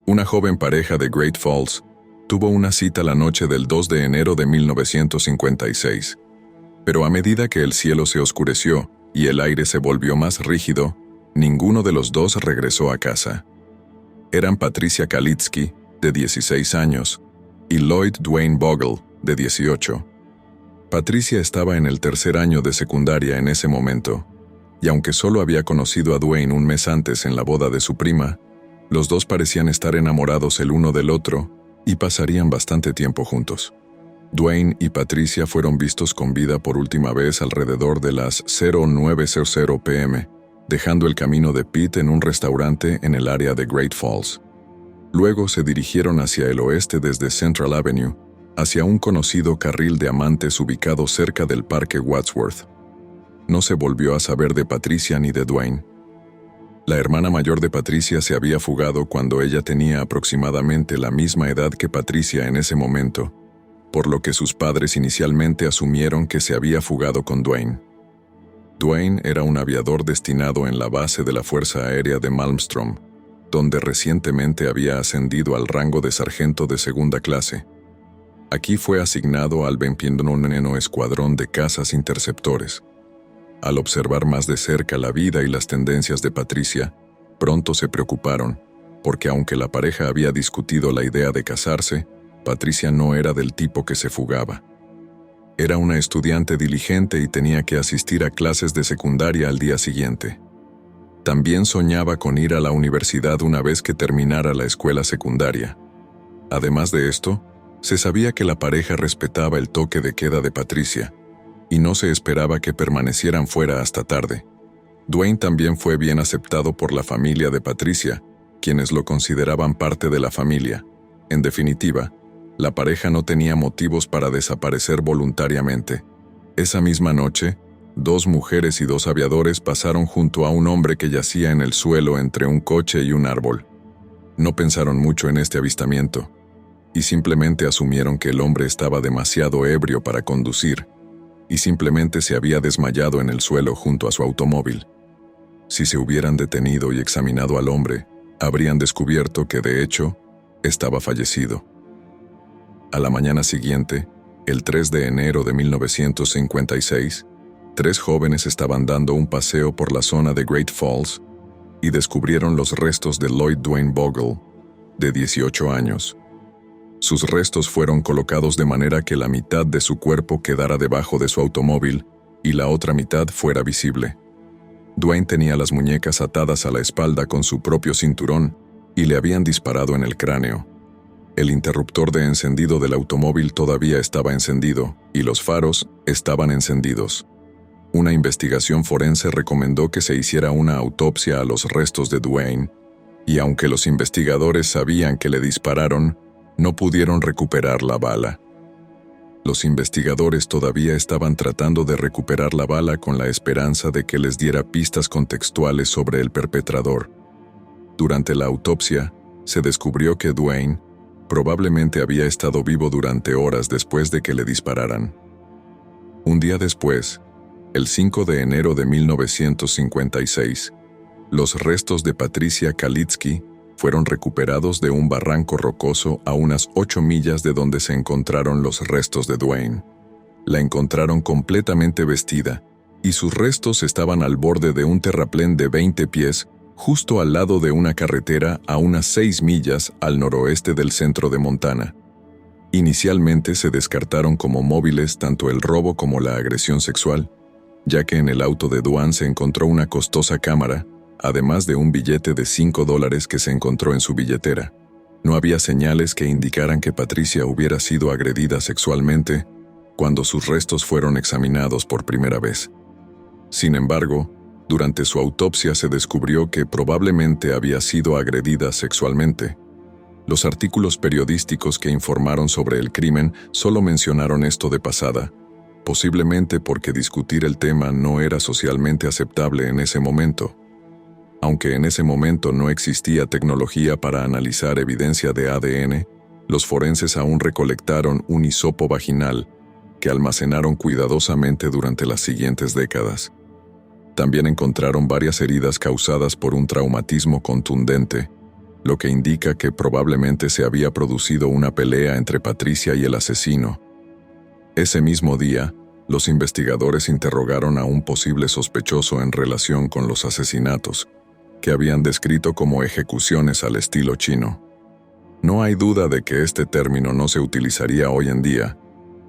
Una joven pareja de Great Falls tuvo una cita la noche del 2 de enero de 1956. Pero a medida que el cielo se oscureció y el aire se volvió más rígido, ninguno de los dos regresó a casa. Eran Patricia Kalitsky, de 16 años, y Lloyd Dwayne Bogle, de 18. Patricia estaba en el tercer año de secundaria en ese momento, y aunque solo había conocido a Dwayne un mes antes en la boda de su prima, los dos parecían estar enamorados el uno del otro y pasarían bastante tiempo juntos. Dwayne y Patricia fueron vistos con vida por última vez alrededor de las 09:00 p.m., dejando el camino de Pete en un restaurante en el área de Great Falls. Luego se dirigieron hacia el oeste desde Central Avenue, hacia un conocido carril de amantes ubicado cerca del Parque Wadsworth. No se volvió a saber de Patricia ni de Dwayne. La hermana mayor de Patricia se había fugado cuando ella tenía aproximadamente la misma edad que Patricia en ese momento, por lo que sus padres inicialmente asumieron que se había fugado con Dwayne. Dwayne era un aviador destinado en la base de la Fuerza Aérea de Malmstrom, donde recientemente había ascendido al rango de sargento de segunda clase. Aquí fue asignado al 29º Escuadrón de Cazas Interceptores. Al observar más de cerca la vida y las tendencias de Patricia, pronto se preocuparon, porque aunque la pareja había discutido la idea de casarse, Patricia no era del tipo que se fugaba. Era una estudiante diligente y tenía que asistir a clases de secundaria al día siguiente. También soñaba con ir a la universidad una vez que terminara la escuela secundaria. Además de esto, se sabía que la pareja respetaba el toque de queda de Patricia, y no se esperaba que permanecieran fuera hasta tarde. Dwayne también fue bien aceptado por la familia de Patricia, quienes lo consideraban parte de la familia. En definitiva, la pareja no tenía motivos para desaparecer voluntariamente. Esa misma noche, 2 mujeres y 2 aviadores pasaron junto a un hombre que yacía en el suelo entre un coche y un árbol. No pensaron mucho en este avistamiento, y simplemente asumieron que el hombre estaba demasiado ebrio para conducir, y simplemente se había desmayado en el suelo junto a su automóvil. Si se hubieran detenido y examinado al hombre, habrían descubierto que, de hecho, estaba fallecido. A la mañana siguiente, el 3 de enero de 1956, 3 jóvenes estaban dando un paseo por la zona de Great Falls y descubrieron los restos de Lloyd Dwayne Bogle, de 18 años. Sus restos fueron colocados de manera que la mitad de su cuerpo quedara debajo de su automóvil y la otra mitad fuera visible. Dwayne tenía las muñecas atadas a la espalda con su propio cinturón y le habían disparado en el cráneo. El interruptor de encendido del automóvil todavía estaba encendido y los faros estaban encendidos. Una investigación forense recomendó que se hiciera una autopsia a los restos de Dwayne, y aunque los investigadores sabían que le dispararon, no pudieron recuperar la bala. Los investigadores todavía estaban tratando de recuperar la bala con la esperanza de que les diera pistas contextuales sobre el perpetrador. Durante la autopsia, se descubrió que Dwayne probablemente había estado vivo durante horas después de que le dispararan. Un día después, el 5 de enero de 1956, los restos de Patricia Kalitsky fueron recuperados de un barranco rocoso a unas 8 millas de donde se encontraron los restos de Dwayne. La encontraron completamente vestida, y sus restos estaban al borde de un terraplén de 20 pies, justo al lado de una carretera a unas 6 millas al noroeste del centro de Montana. Inicialmente se descartaron como móviles tanto el robo como la agresión sexual, ya que en el auto de Dwayne se encontró una costosa cámara, además de un billete de $5 que se encontró en su billetera. No había señales que indicaran que Patricia hubiera sido agredida sexualmente cuando sus restos fueron examinados por primera vez. Sin embargo, durante su autopsia se descubrió que probablemente había sido agredida sexualmente. Los artículos periodísticos que informaron sobre el crimen solo mencionaron esto de pasada, posiblemente porque discutir el tema no era socialmente aceptable en ese momento. Aunque en ese momento no existía tecnología para analizar evidencia de ADN, los forenses aún recolectaron un hisopo vaginal que almacenaron cuidadosamente durante las siguientes décadas. También encontraron varias heridas causadas por un traumatismo contundente, lo que indica que probablemente se había producido una pelea entre Patricia y el asesino. Ese mismo día, los investigadores interrogaron a un posible sospechoso en relación con los asesinatos, que habían descrito como ejecuciones al estilo chino. No hay duda de que este término no se utilizaría hoy en día,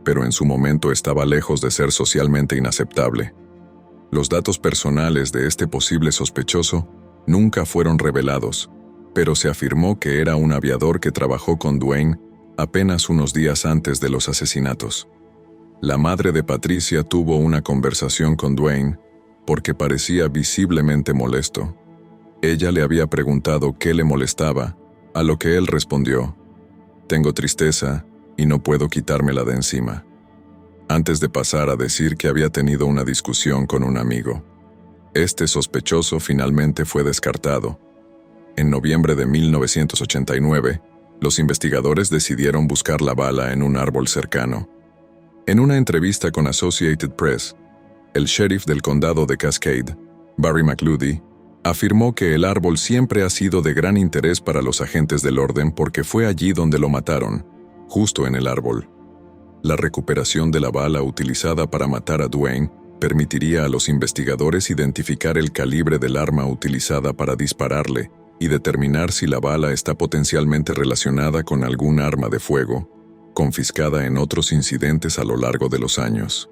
pero en su momento estaba lejos de ser socialmente inaceptable. Los datos personales de este posible sospechoso nunca fueron revelados, pero se afirmó que era un aviador que trabajó con Duane apenas unos días antes de los asesinatos. La madre de Patricia tuvo una conversación con Duane porque parecía visiblemente molesto. Ella le había preguntado qué le molestaba, a lo que él respondió: «Tengo tristeza y no puedo quitármela de encima», antes de pasar a decir que había tenido una discusión con un amigo. Este sospechoso finalmente fue descartado. En noviembre de 1989, los investigadores decidieron buscar la bala en un árbol cercano. En una entrevista con Associated Press, el sheriff del condado de Cascade, Barry McLudy, afirmó que el árbol siempre ha sido de gran interés para los agentes del orden porque fue allí donde lo mataron, justo en el árbol. La recuperación de la bala utilizada para matar a Duane permitiría a los investigadores identificar el calibre del arma utilizada para dispararle y determinar si la bala está potencialmente relacionada con algún arma de fuego, confiscada en otros incidentes a lo largo de los años.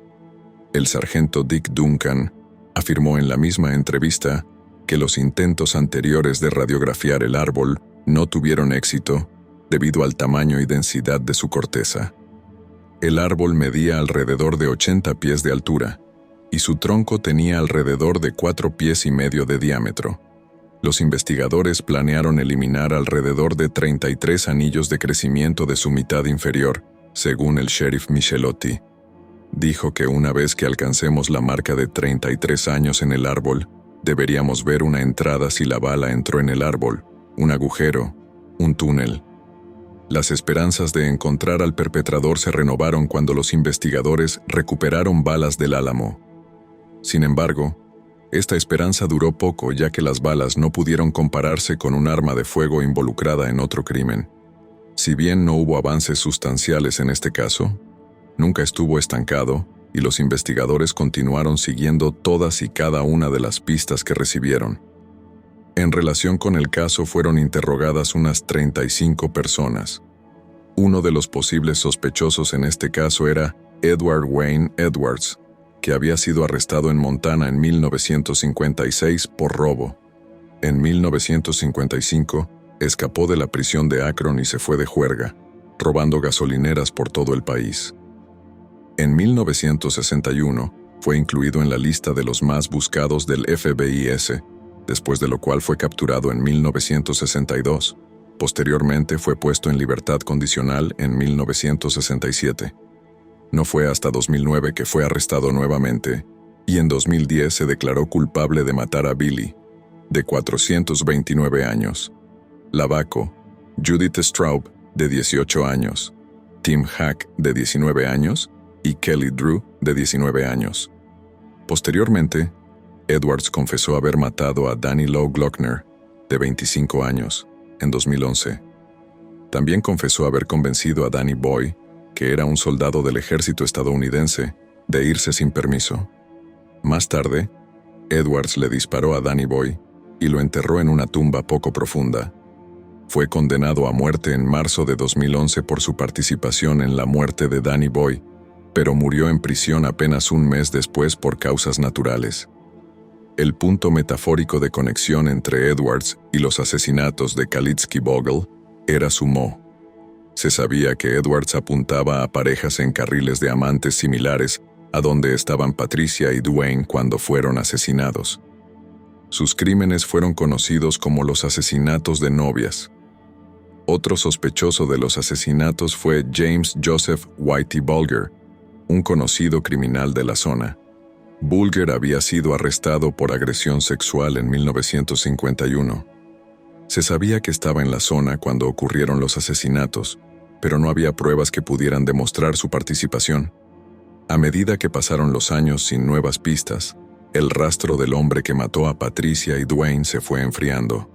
El sargento Dick Duncan afirmó en la misma entrevista que los intentos anteriores de radiografiar el árbol no tuvieron éxito debido al tamaño y densidad de su corteza. El árbol medía alrededor de 80 pies de altura y su tronco tenía alrededor de 4,5 pies de diámetro. Los investigadores planearon eliminar alrededor de 33 anillos de crecimiento de su mitad inferior, según el sheriff Michelotti. Dijo que una vez que alcancemos la marca de 33 años en el árbol, deberíamos ver una entrada si la bala entró en el árbol, un agujero, un túnel. Las esperanzas de encontrar al perpetrador se renovaron cuando los investigadores recuperaron balas del Álamo. Sin embargo, esta esperanza duró poco ya que las balas no pudieron compararse con un arma de fuego involucrada en otro crimen. Si bien no hubo avances sustanciales en este caso, nunca estuvo estancado y los investigadores continuaron siguiendo todas y cada una de las pistas que recibieron. En relación con el caso fueron interrogadas unas 35 personas. Uno de los posibles sospechosos en este caso era Edward Wayne Edwards, que había sido arrestado en Montana en 1956 por robo. En 1955, escapó de la prisión de Akron y se fue de juerga, robando gasolineras por todo el país. En 1961, fue incluido en la lista de los más buscados del FBI, después de lo cual fue capturado en 1962. Posteriormente fue puesto en libertad condicional en 1967. No fue hasta 2009 que fue arrestado nuevamente, y en 2010 se declaró culpable de matar a Billy, de 429 años, Lavaco, Judith Straub, de 18 años, Tim Hack, de 19 años, y Kelly Drew, de 19 años. Posteriormente, Edwards confesó haber matado a Danny Lowe Glockner, de 25 años, en 2011. También confesó haber convencido a Danny Boy, que era un soldado del ejército estadounidense, de irse sin permiso. Más tarde, Edwards le disparó a Danny Boy y lo enterró en una tumba poco profunda. Fue condenado a muerte en marzo de 2011 por su participación en la muerte de Danny Boy, pero murió en prisión apenas un mes después por causas naturales. El punto metafórico de conexión entre Edwards y los asesinatos de Kalitzky Bogle era su mo. Se sabía que Edwards apuntaba a parejas en carriles de amantes similares a donde estaban Patricia y Duane cuando fueron asesinados. Sus crímenes fueron conocidos como los asesinatos de novias. Otro sospechoso de los asesinatos fue James Joseph Whitey Bulger, un conocido criminal de la zona. Bulger había sido arrestado por agresión sexual en 1951. Se sabía que estaba en la zona cuando ocurrieron los asesinatos, pero no había pruebas que pudieran demostrar su participación. A medida que pasaron los años sin nuevas pistas, el rastro del hombre que mató a Patricia y Duane se fue enfriando.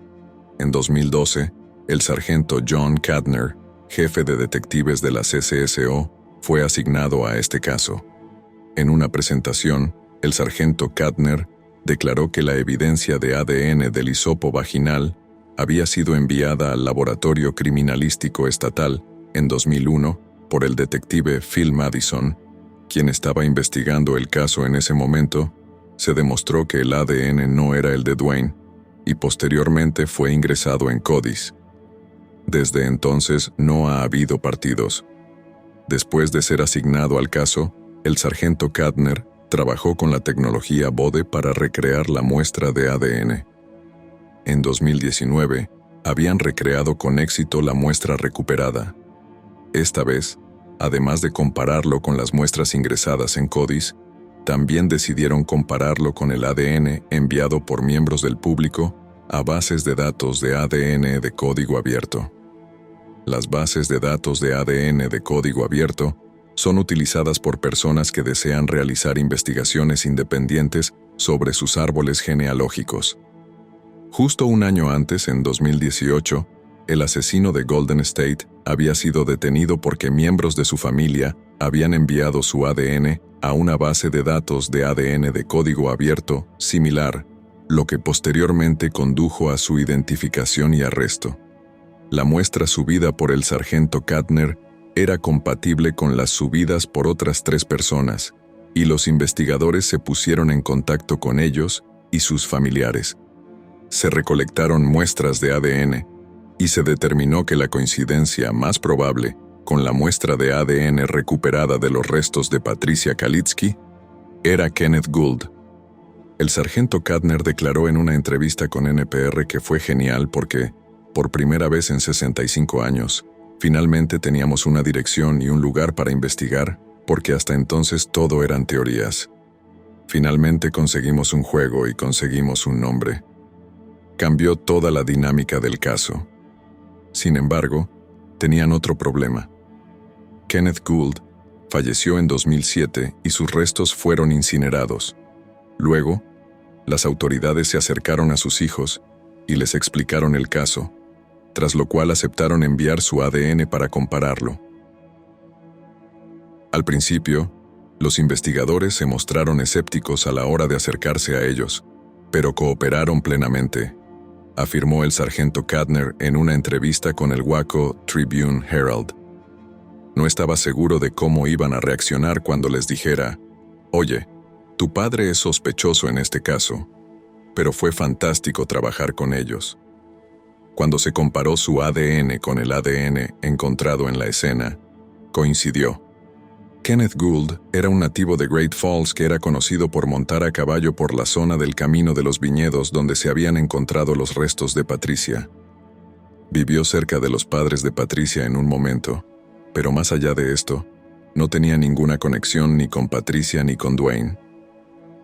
En 2012, El sargento John Cadner, jefe de detectives de la CSSO, fue asignado a este caso. En una presentación, el sargento Cadner declaró que la evidencia de ADN del hisopo vaginal había sido enviada al Laboratorio Criminalístico Estatal en 2001 por el detective Phil Madison, quien estaba investigando el caso en ese momento. Se demostró que el ADN no era el de Dwayne y posteriormente fue ingresado en CODIS. Desde entonces no ha habido partidos. Después de ser asignado al caso, el sargento Cadner trabajó con la tecnología Bode para recrear la muestra de ADN. En 2019, habían recreado con éxito la muestra recuperada. Esta vez, además de compararlo con las muestras ingresadas en CODIS, también decidieron compararlo con el ADN enviado por miembros del público a bases de datos de ADN de código abierto. Las bases de datos de ADN de código abierto son utilizadas por personas que desean realizar investigaciones independientes sobre sus árboles genealógicos. Justo un año antes, en 2018, el asesino de Golden State había sido detenido porque miembros de su familia habían enviado su ADN a una base de datos de ADN de código abierto similar, lo que posteriormente condujo a su identificación y arresto. La muestra subida por el sargento Cadner era compatible con las subidas por otras 3 personas, y los investigadores se pusieron en contacto con ellos y sus familiares. Se recolectaron muestras de ADN, y se determinó que la coincidencia más probable con la muestra de ADN recuperada de los restos de Patricia Kalitsky era Kenneth Gould. El sargento Cadner declaró en una entrevista con NPR que fue genial porque, por primera vez en 65 años, finalmente teníamos una dirección y un lugar para investigar, porque hasta entonces todo eran teorías. Finalmente conseguimos un juego y conseguimos un nombre. Cambió toda la dinámica del caso. Sin embargo, tenían otro problema. Kenneth Gould falleció en 2007 y sus restos fueron incinerados. Luego, las autoridades se acercaron a sus hijos y les explicaron el caso, tras lo cual aceptaron enviar su ADN para compararlo. Al principio, los investigadores se mostraron escépticos a la hora de acercarse a ellos, pero cooperaron plenamente, afirmó el sargento Cadner en una entrevista con el Waco Tribune Herald. No estaba seguro de cómo iban a reaccionar cuando les dijera: «Oye, tu padre es sospechoso en este caso», pero fue fantástico trabajar con ellos. Cuando se comparó su ADN con el ADN encontrado en la escena, coincidió. Kenneth Gould era un nativo de Great Falls que era conocido por montar a caballo por la zona del camino de los viñedos donde se habían encontrado los restos de Patricia. Vivió cerca de los padres de Patricia en un momento, pero más allá de esto, no tenía ninguna conexión ni con Patricia ni con Dwayne.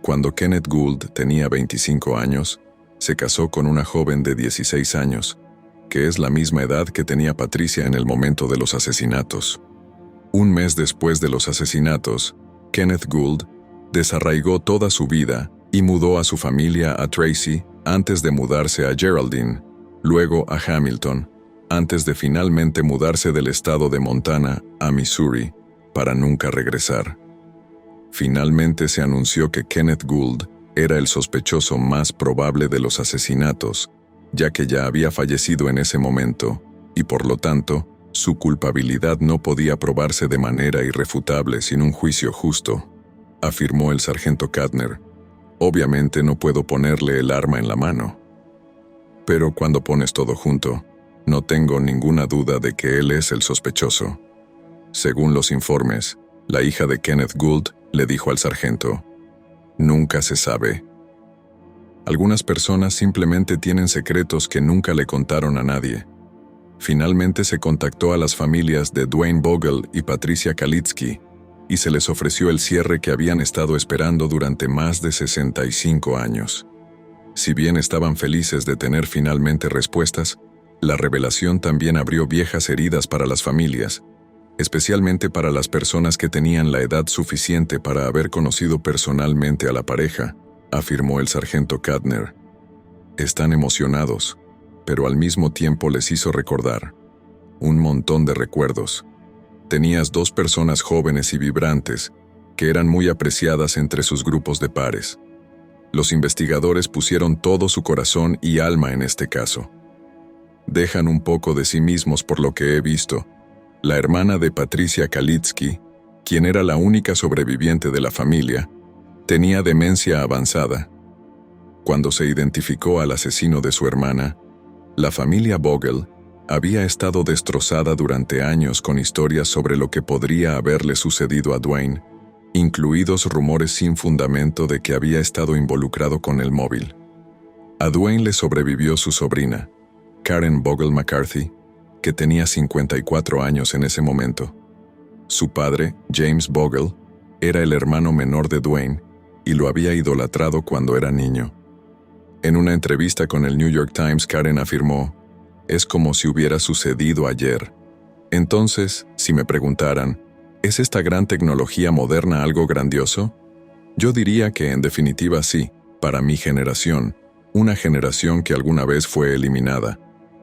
Cuando Kenneth Gould tenía 25 años, se casó con una joven de 16 años, que es la misma edad que tenía Patricia en el momento de los asesinatos. Un mes después de los asesinatos, Kenneth Gould desarraigó toda su vida y mudó a su familia a Tracy antes de mudarse a Geraldine, luego a Hamilton, antes de finalmente mudarse del estado de Montana a Missouri, para nunca regresar. Finalmente se anunció que Kenneth Gould era el sospechoso más probable de los asesinatos, ya que ya había fallecido en ese momento, y por lo tanto, su culpabilidad no podía probarse de manera irrefutable sin un juicio justo, afirmó el sargento Cadner. Obviamente no puedo ponerle el arma en la mano. Pero cuando pones todo junto, no tengo ninguna duda de que él es el sospechoso. Según los informes, la hija de Kenneth Gould le dijo al sargento: «Nunca se sabe». Algunas personas simplemente tienen secretos que nunca le contaron a nadie. Finalmente se contactó a las familias de Dwayne Bogle y Patricia Kalitsky y se les ofreció el cierre que habían estado esperando durante más de 65 años. Si bien estaban felices de tener finalmente respuestas, la revelación también abrió viejas heridas para las familias, especialmente para las personas que tenían la edad suficiente para haber conocido personalmente a la pareja, afirmó el sargento Cadner. Están emocionados, pero al mismo tiempo les hizo recordar un montón de recuerdos. Tenías 2 personas jóvenes y vibrantes que eran muy apreciadas entre sus grupos de pares. Los investigadores pusieron todo su corazón y alma en este caso. Dejan un poco de sí mismos por lo que he visto. La hermana de Patricia Kalitsky, quien era la única sobreviviente de la familia, tenía demencia avanzada. Cuando se identificó al asesino de su hermana, la familia Vogel había estado destrozada durante años con historias sobre lo que podría haberle sucedido a Dwayne, incluidos rumores sin fundamento de que había estado involucrado con el móvil. A Dwayne le sobrevivió su sobrina, Karen Vogel McCarthy, que tenía 54 años en ese momento. Su padre, James Vogel, era el hermano menor de Dwayne y lo había idolatrado cuando era niño. En una entrevista con el New York Times, Karen afirmó: «Es como si hubiera sucedido ayer». Entonces, si me preguntaran, ¿es esta gran tecnología moderna algo grandioso? Yo diría que en definitiva sí, para mi generación, una generación que alguna vez fue eliminada,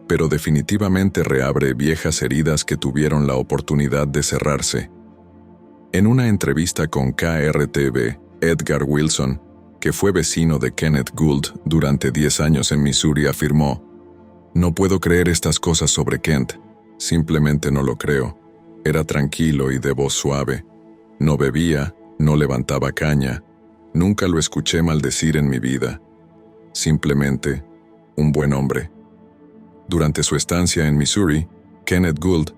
pero definitivamente reabre viejas heridas que tuvieron la oportunidad de cerrarse. En una entrevista con KRTV, Edgar Wilson, que fue vecino de Kenneth Gould durante 10 años en Missouri, afirmó: «No puedo creer estas cosas sobre Kent, simplemente no lo creo. Era tranquilo y de voz suave. No bebía, no levantaba caña. Nunca lo escuché maldecir en mi vida. Simplemente, un buen hombre». Durante su estancia en Missouri, Kenneth Gould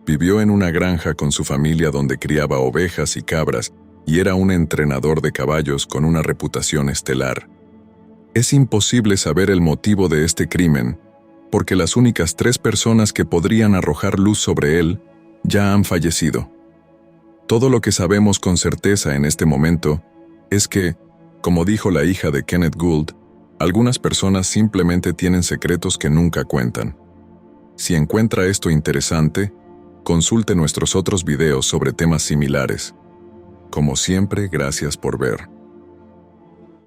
vivió en una granja con su familia donde criaba ovejas y cabras y era un entrenador de caballos con una reputación estelar. Es imposible saber el motivo de este crimen, porque las únicas 3 personas que podrían arrojar luz sobre él ya han fallecido. Todo lo que sabemos con certeza en este momento es que, como dijo la hija de Kenneth Gould, algunas personas simplemente tienen secretos que nunca cuentan. Si encuentra esto interesante, consulte nuestros otros videos sobre temas similares. Como siempre, gracias por ver.